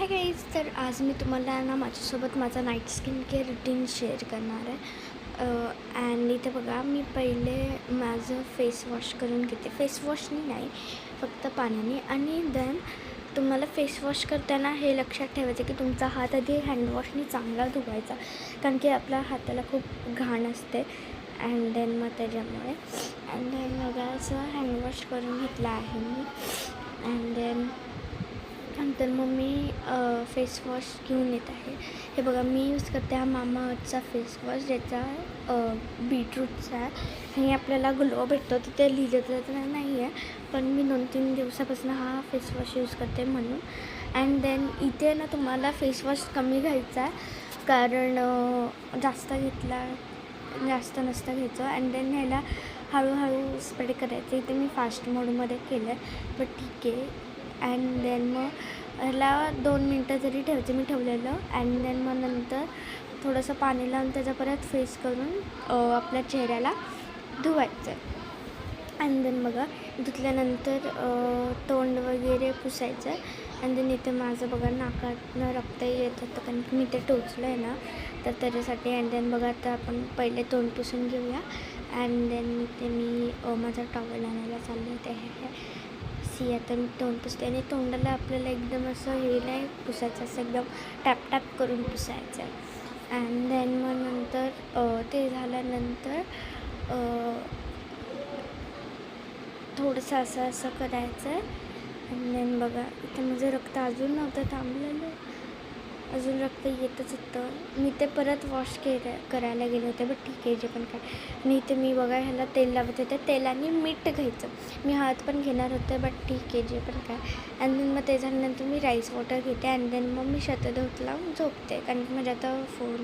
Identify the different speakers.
Speaker 1: Hi guys, तर आज मी तुम्हाला ना माझ्यासोबत माझा night skin care routine share करणार आहे. अँड इथे बघा, मी पहिले माझं फेस वॉश करून घेते. फेस वॉशनी नाही, फक्त पाण्याने. आणि देन तुम्हाला फेस वॉश करताना हे लक्षात ठेवायचं की तुमचा हात आधी हँडवॉशनी चांगला धुवायचा, कारण की आपल्या हाताला खूप घाण असते. अँड देन मग त्याच्यामुळे बघा असं हँडवॉश करून घेतला आहे मी. अँड देन नंतर मग मी फेस वॉश घेऊन येत आहे. हे बघा, मी यूज करते हा मामाअर्थचा फेस वॉश, ज्याचा बीटरूटचा आहे. आणि आपल्याला ग्लो भेटतो, तिथे लिहिलं तर नाही आहे, पण मी 2-3 दिवसापासून हा फेस वॉश यूज करते म्हणून. अँड देन इथे ना तुम्हाला फेस वॉश कमी घ्यायचा आहे, कारण जास्त नसतं घ्यायचं. अँड देन ह्याला हळूहळू स्प्रेड करायचं. इथे मी फास्ट मोडमध्ये केलं आहे, बट ठीक आहे. अँड देन मग ह्याला 2 मिनटं जरी ठेवायचं, मी ठेवलेलं. अँड देन मग नंतर थोडंसं पाणी लावून त्याचा परत फेस करून आपल्या चेहऱ्याला धुवायचं. अँड देन बघा, धुतल्यानंतर तोंड वगैरे पुसायचं. अँड देन इथे माझं बघा नाकातनं रक्त येत होतं, कारण की मी ते टोचलं आहे ना, तर त्याच्यासाठी. अँड देन बघा, आता आपण पहिले तोंड पुसून घेऊया. अँड देन इथे मी माझा टॉवेल आणायला चालले होते. आता मी तोंड पुसते. आणि तोंडाला आपल्याला एकदम असं हे नाही पुसायचं, असं एकदम टॅप करून पुसायचं. अँड देन मग नंतर ते झाल्यानंतर थोडंसं असं करायचं. अँड देन बघा, इथं माझं रक्त अजून नव्हतं थांबलेलं, अजून रक्त येतच होतं. मी ते परत वॉश करायला गेले होते, बट ठीक आहे, जे पण काय. आणि इथे मी बघा ह्याला तेल लावत होते. तेलाने मीठ घ्यायचं. मी हळद पण घेणार होते, बट ठीक आहे, जे पण काय. अँड देन मग ते झाल्यानंतर मी राईस वॉटर घेते. अँड देन मग मी शतधूत लावून झोपते, कारण की माझ्या आता फोन